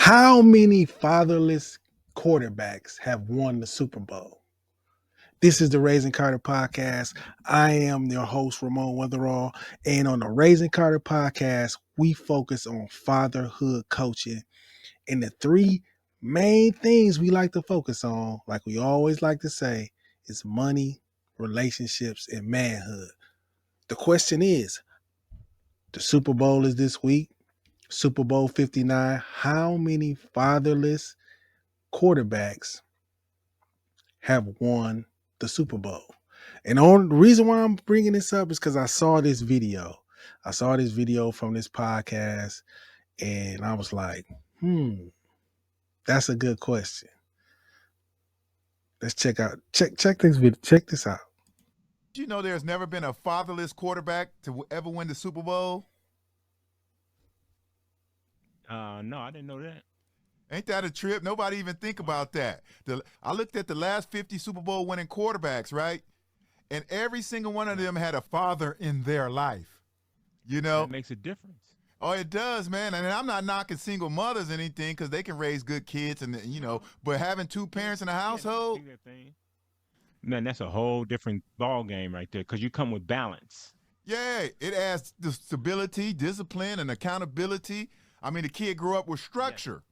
How many fatherless quarterbacks have won the Super Bowl? This is the Raising Carter podcast. I am your host, Ramon Weatherall. And on the Raising Carter podcast, we focus on fatherhood coaching. And the three main things we like to focus on, like we always like to say, is money, relationships, and manhood. The question is, the Super Bowl is this week, Super Bowl 59. How many fatherless quarterbacks have won the Super Bowl? And the reason why I'm bringing this up is because I saw this video. I saw this video from this podcast, and I was like, that's a good question. Let's check this video. Check this out. You know, there's never been a fatherless quarterback to ever win the Super Bowl. No, I didn't know that. Ain't that a trip? Nobody even think about that. I looked at the last 50 Super Bowl winning quarterbacks, right? And every single one of them had a father in their life. You know? That makes a difference. Oh, it does, man. And I'm not knocking single mothers or anything because they can raise good kids and, but having two parents in a household. Man, that's a whole different ball game right there because you come with balance. Yeah, it adds the stability, discipline, and accountability. I mean, the kid grew up with structure.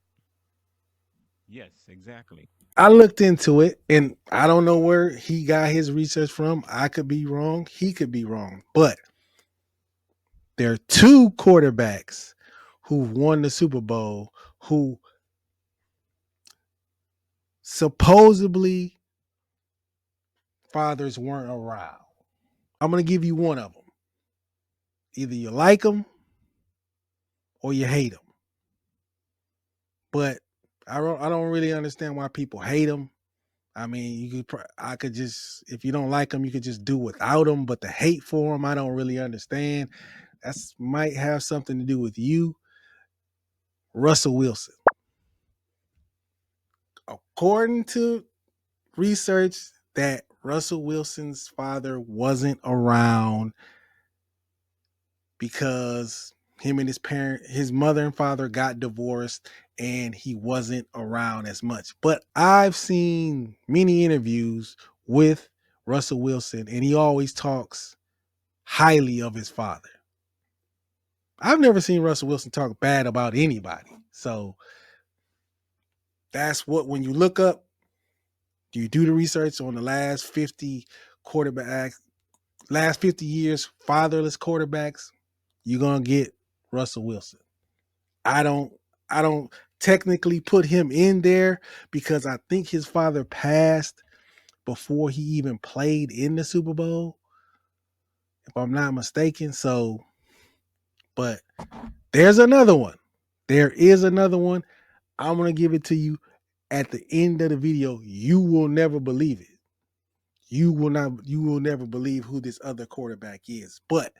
Yes, exactly. I looked into it, and I don't know where he got his research from. I could be wrong. He could be wrong. But there are two quarterbacks who've won the Super Bowl who supposedly fathers weren't around. I'm going to give you one of them. Either you like them or you hate them. But I don't really understand why people hate them. I mean, I could just, if you don't like them, you could just do without them. But the hate for them, I don't really understand. That might have something to do with you. Russell Wilson. According to research, that Russell Wilson's father wasn't around because him and his mother and father got divorced and he wasn't around as much. But I've seen many interviews with Russell Wilson and he always talks highly of his father. I've never seen Russell Wilson talk bad about anybody. So that's what, when you look up, you do the research on the last 50 years, fatherless quarterbacks, you're going to get Russell Wilson. I don't technically put him in there because I think his father passed before he even played in the Super Bowl, if I'm not mistaken. So, but there's another one. There is another one. I'm going to give it to you at the end of the video. You will never believe it. You will never believe who this other quarterback is. But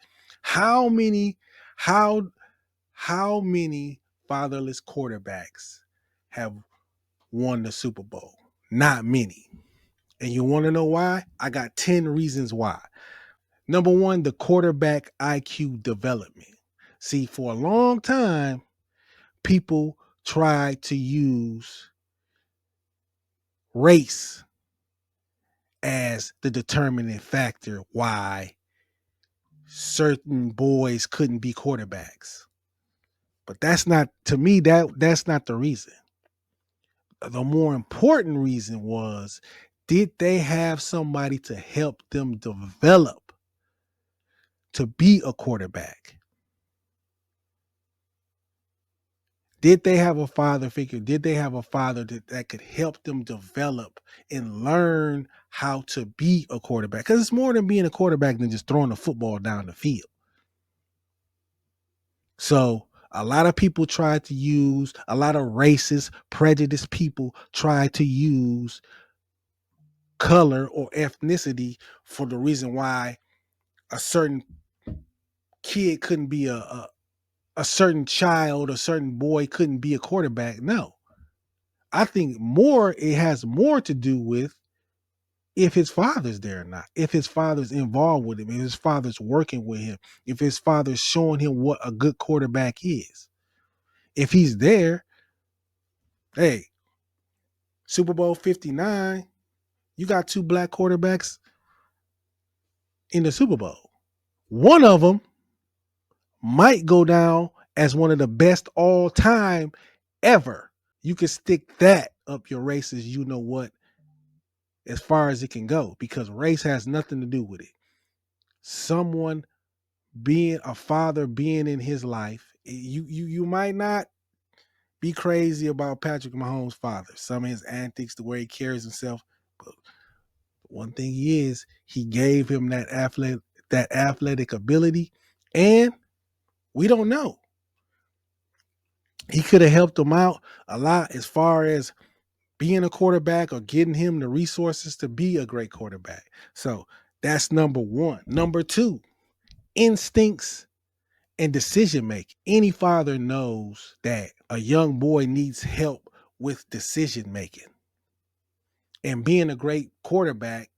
how many fatherless quarterbacks have won the Super Bowl? Not many. And you want to know why? I got 10 reasons why. Number one, the quarterback IQ development. See, for a long time, people tried to use race as the determining factor why certain boys couldn't be quarterbacks. But that's not, to me, that's not the reason. The more important reason was, did they have somebody to help them develop to be a quarterback? Did they have a father figure? Did they have a father that could help them develop and learn how to be a quarterback? Because it's more than being a quarterback than just throwing a football down the field. So a lot of people tried to use, a lot of racist, prejudiced people tried to use color or ethnicity for the reason why a certain kid couldn't be a certain child, a certain boy couldn't be a quarterback. No. I think it has more to do with if his father's there or not, if his father's involved with him, if his father's working with him, if his father's showing him what a good quarterback is. If he's there, Hey, Super Bowl 59, you got two black quarterbacks in the Super Bowl. One of them might go down as one of the best all time ever. You can stick that up your races, you know what, as far as it can go, because race has nothing to do with it. Someone being a father, being in his life, you might not be crazy about Patrick Mahomes' father, some of his antics, the way he carries himself. But one thing he gave him that athletic ability, and we don't know. He could have helped him out a lot as far as being a quarterback or getting him the resources to be a great quarterback. So that's number one. Number two, instincts and decision making. Any father knows that a young boy needs help with decision making. And being a great quarterback,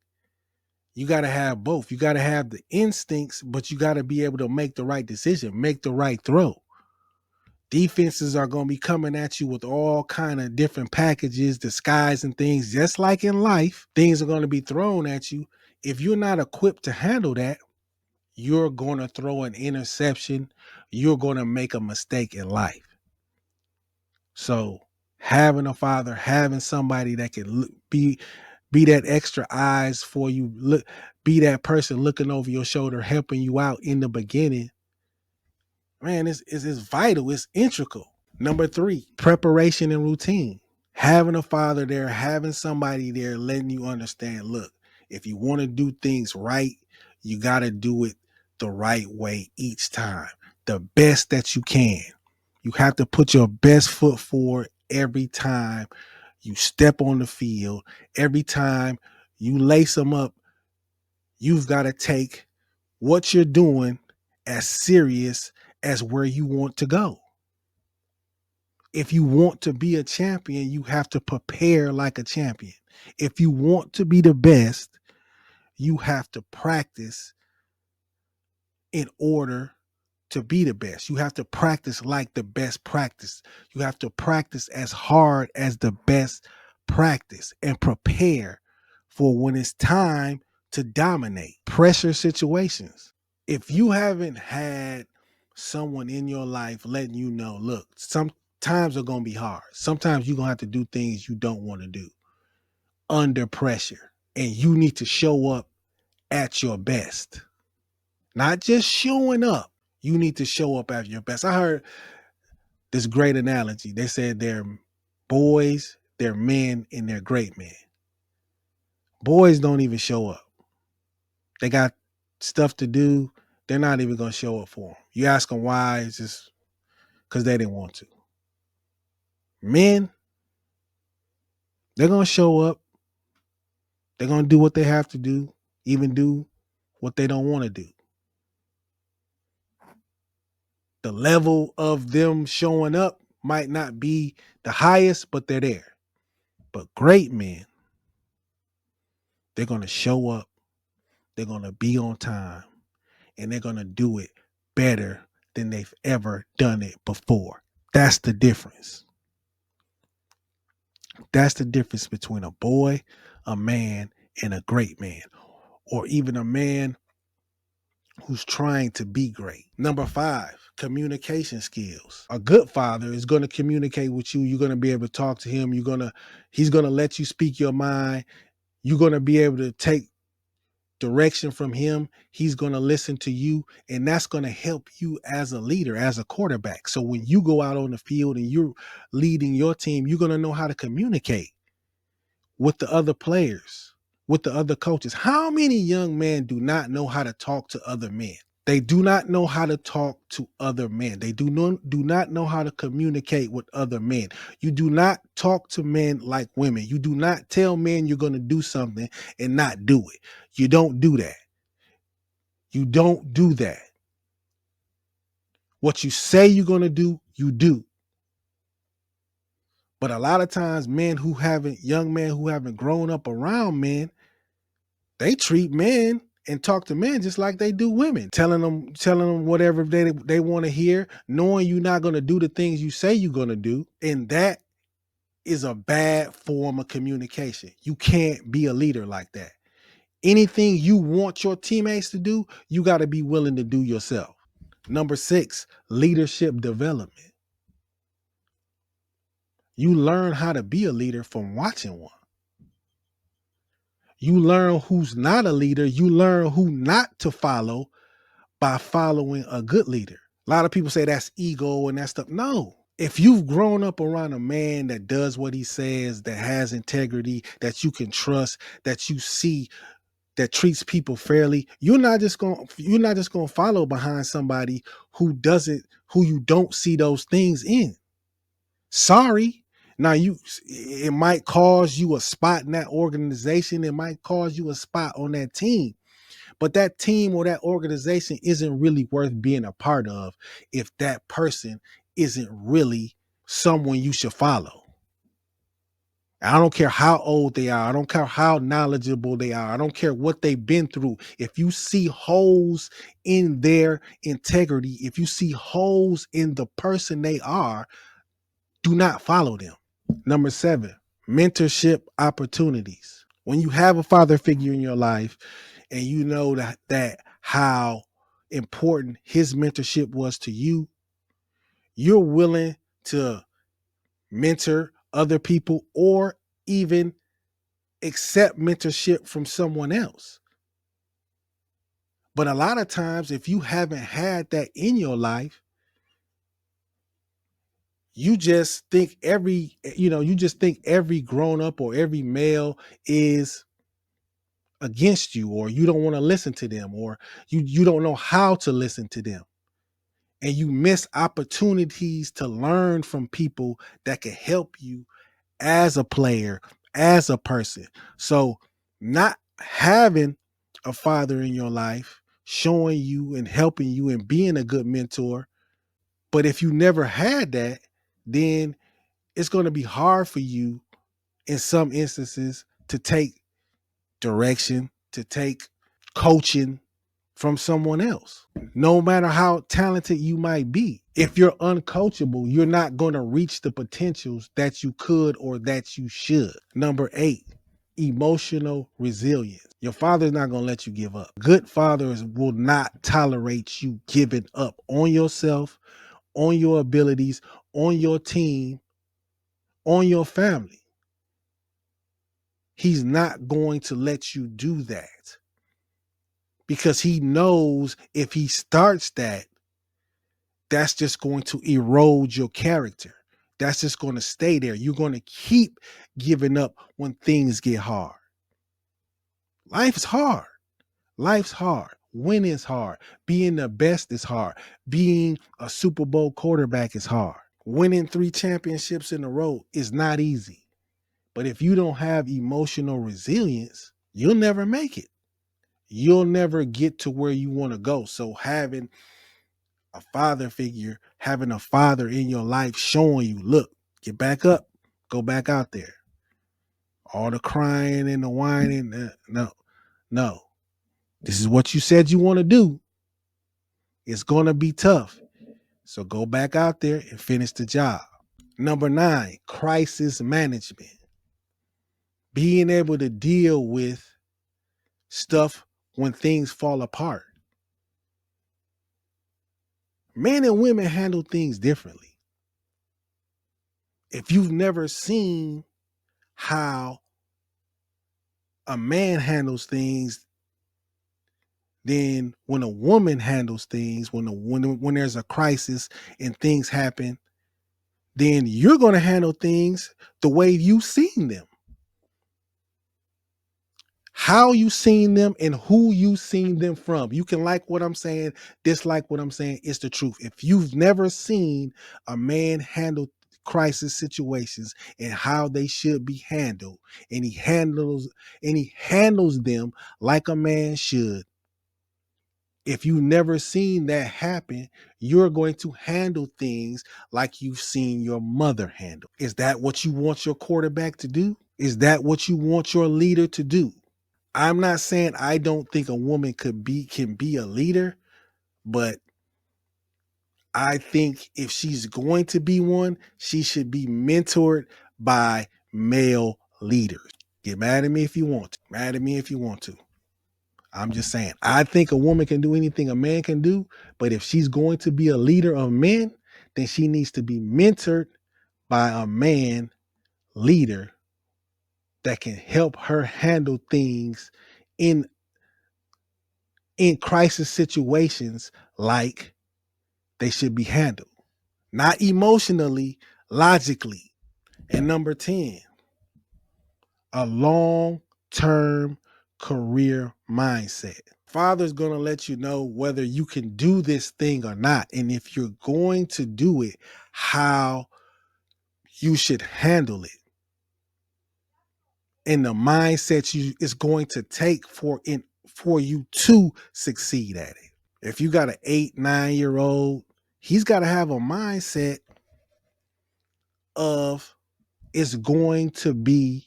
you got to have both. You got to have the instincts, but you got to be able to make the right decision, make the right throw. Defenses are going to be coming at you with all kind of different packages, disguise and things. Just like in life, things are going to be thrown at you. If you're not equipped to handle that, you're going to throw an interception. You're going to make a mistake in life. So having a father, having somebody that can be that extra eyes for you, be that person looking over your shoulder, helping you out in the beginning, man, it's vital. It's integral. Number three, preparation and routine. Having a father there, having somebody there, letting you understand, look, if you want to do things right, you got to do it the right way each time, the best that you can. You have to put your best foot forward every time you step on the field. Every time you lace them up, you've got to take what you're doing as serious as where you want to go. If you want to be a champion, you have to prepare like a champion. If you want to be the best, you have to practice in order to be the best. You have to practice like the best practice. You have to practice as hard as the best practice and prepare for when it's time to dominate pressure situations. If you haven't had someone in your life letting you know, look, some times are going to be hard. Sometimes you're going to have to do things you don't want to do under pressure. And you need to show up at your best. Not just showing up. You need to show up at your best. I heard this great analogy. They said they're boys, they're men, and they're great men. Boys don't even show up. They got stuff to do. They're not even going to show up for them. You ask them why, it's just because they didn't want to. Men, they're going to show up. They're going to do what they have to do, even do what they don't want to do. The level of them showing up might not be the highest, but they're there. But great men, they're going to show up. They're going to be on time. And they're going to do it better than they've ever done it before. That's the difference. That's the difference between a boy, a man, and a great man, or even a man who's trying to be great. Number 5, communication skills. A good father is going to communicate with you. You're going to be able to talk to him. He's going to let you speak your mind. You're going to be able to take direction from him. He's going to listen to you, and that's going to help you as a leader, as a quarterback. So when you go out on the field and you're leading your team, you're going to know how to communicate with the other players, with the other coaches. How many young men do not know how to talk to other men? They do not know how to talk to other men. They do not know how to communicate with other men. You do not talk to men like women. You do not tell men you're going to do something and not do it. You don't do that. You don't do that. What you say you're going to do, you do. But a lot of times young men who haven't grown up around men, they treat men and talk to men just like they do women, telling them whatever they want to hear, knowing you're not going to do the things you say you're going to do. And that is a bad form of communication. You can't be a leader like that. Anything you want your teammates to do, you got to be willing to do yourself. Number 6, leadership development. You learn how to be a leader from watching one. You learn who's not a leader. You learn who not to follow by following a good leader. A lot of people say that's ego and that stuff. No. If you've grown up around a man that does what he says, that has integrity, that you can trust, that you see, that treats people fairly, you're not just going to follow behind somebody who you don't see those things in. Sorry. Now it might cause you a spot in that organization, it might cause you a spot on that team. But that team or that organization isn't really worth being a part of if that person isn't really someone you should follow. I don't care how old they are. I don't care how knowledgeable they are. I don't care what they've been through. If you see holes in their integrity, if you see holes in the person they are, do not follow them. Number 7, mentorship opportunities. When you have a father figure in your life and you know that how important his mentorship was to you, you're willing to mentor other people or even accept mentorship from someone else. But a lot of times, if you haven't had that in your life, you just think every grown up or every male is against you, or you don't want to listen to them, or you don't know how to listen to them. And you miss opportunities to learn from people that can help you as a player, as a person. So not having a father in your life showing you and helping you and being a good mentor, but if you never had that, then it's going to be hard for you in some instances to take direction, to take coaching from someone else. No matter how talented you might be, if you're uncoachable, you're not going to reach the potentials that you could or that you should. Number 8, emotional resilience. Your father's not going to let you give up. Good fathers will not tolerate you giving up on yourself, on your abilities, on your team, on your family. He's not going to let you do that because he knows if he starts that, that's just going to erode your character. That's just going to stay there. You're going to keep giving up when things get hard. Life's hard. Life's hard. Winning is hard. Being the best is hard. Being a Super Bowl quarterback is hard. Winning 3 championships in a row is not easy. But if you don't have emotional resilience, you'll never make it. You'll never get to where you want to go. So having a father figure, having a father in your life showing you, look, get back up, go back out there. All the crying and the whining, no. This is what you said you want to do. It's going to be tough. So go back out there and finish the job. Number 9, crisis management. Being able to deal with stuff when things fall apart. Men and women handle things differently. If you've never seen how a man handles things, then when a woman handles things, when there's a crisis and things happen, then you're going to handle things the way you've seen them. How you seen them and who you seen them from. You can like what I'm saying, dislike what I'm saying. It's the truth. If you've never seen a man handle crisis situations and how they should be handled, and he handles them like a man should. If you've never seen that happen, you're going to handle things like you've seen your mother handle. Is that what you want your quarterback to do? Is that what you want your leader to do? I'm not saying I don't think a woman can be a leader, but I think if she's going to be one, she should be mentored by male leaders. Get mad at me if you want to. Mad at me if you want to. I'm just saying. I think a woman can do anything a man can do, but if she's going to be a leader of men, then she needs to be mentored by a man leader that can help her handle things in crisis situations like they should be handled. Not emotionally, logically. And number 10, a long-term career mindset. Father's going to let you know whether you can do this thing or not. And if you're going to do it, how you should handle it. And the mindset is going to take for you to succeed at it. If you got an 8-9-year-old, he's got to have a mindset of it's going to be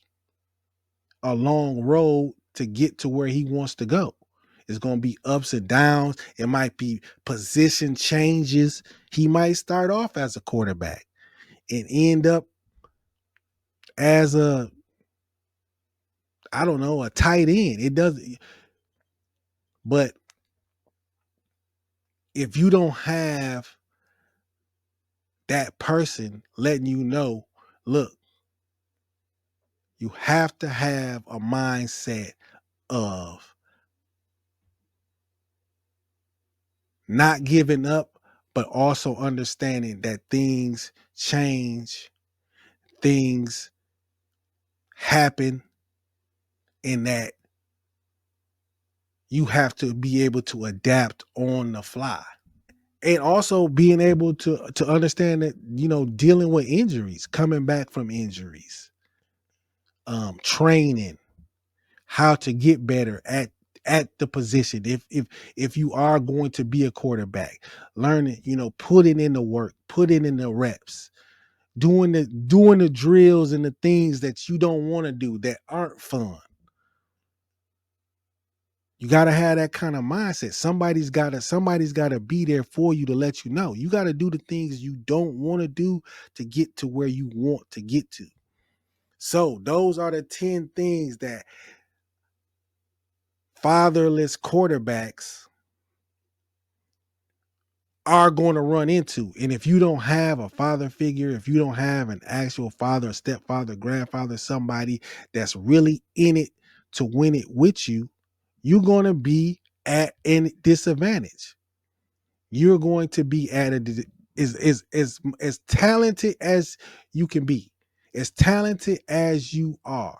a long road to get to where he wants to go. It's going to be ups and downs. It might be position changes. He might start off as a quarterback and end up as a tight end. It doesn't, but if you don't have that person letting you know, look, you have to have a mindset of not giving up, but also understanding that things change, things happen, and that you have to be able to adapt on the fly. And also being able to understand that, dealing with injuries, coming back from injuries, training, how to get better at the position. If you are going to be a quarterback, learning, putting in the work, putting in the reps, doing the drills and the things that you don't want to do that aren't fun. You got to have that kind of mindset. Somebody's got to be there for you to let you know. You got to do the things you don't want to do to get to where you want to get to. So those are the 10 things that fatherless quarterbacks are going to run into. And if you don't have a father figure, if you don't have an actual father, a stepfather, grandfather, somebody that's really in it to win it with you, you're going to be at a disadvantage. You're going to be at as talented as you can be, as talented as you are.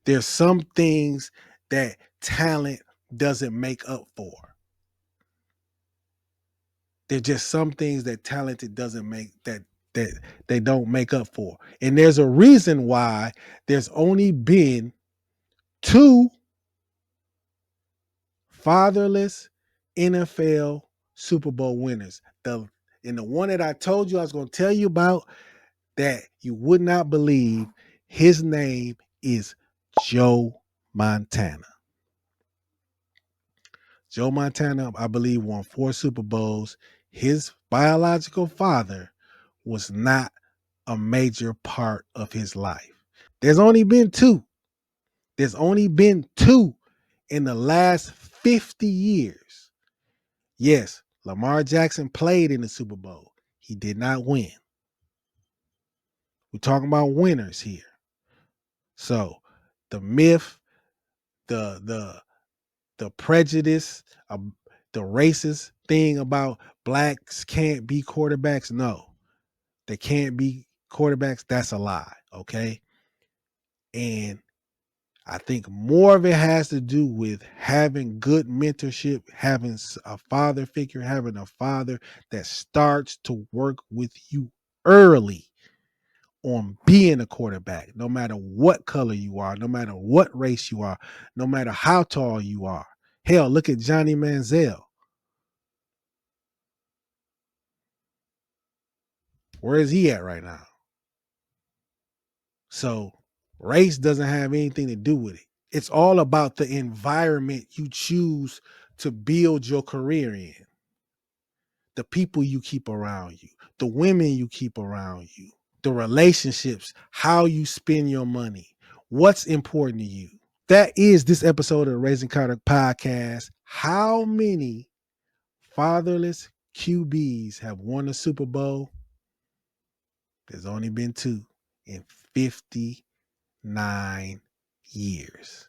There's some things that talent doesn't make up for. There's just some things that talented doesn't make that they don't make up for. And there's a reason why there's only been 2 fatherless NFL Super Bowl winners. The one that I told you I was going to tell you about that you would not believe, his name is Joe Montana. Joe Montana, I believe, won 4 Super Bowls. His biological father was not a major part of his life. There's only been 2. There's only been 2 in the last 50 years. Yes, Lamar Jackson played in the Super Bowl. He did not win. We're talking about winners here. So the myth, the prejudice, the racist thing about blacks can't be quarterbacks, no, they can't be quarterbacks. That's a lie, okay? And I think more of it has to do with having good mentorship, having a father figure, having a father that starts to work with you early on being a quarterback, no matter what color you are, no matter what race you are, no matter how tall you are. Hell, look at Johnny Manziel. Where is he at right now? So race doesn't have anything to do with it. It's all about the environment you choose to build your career in, the people you keep around you, the women you keep around you, the relationships, how you spend your money, what's important to you. That is this episode of the Raising Carter podcast. How many fatherless QBs have won the Super Bowl? There's only been 2 in 59 years.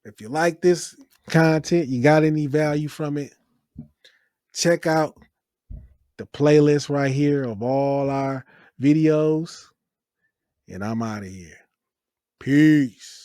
If you like this content, you got any value from it, check out the playlist right here of all our videos. And I'm out of here. Peace.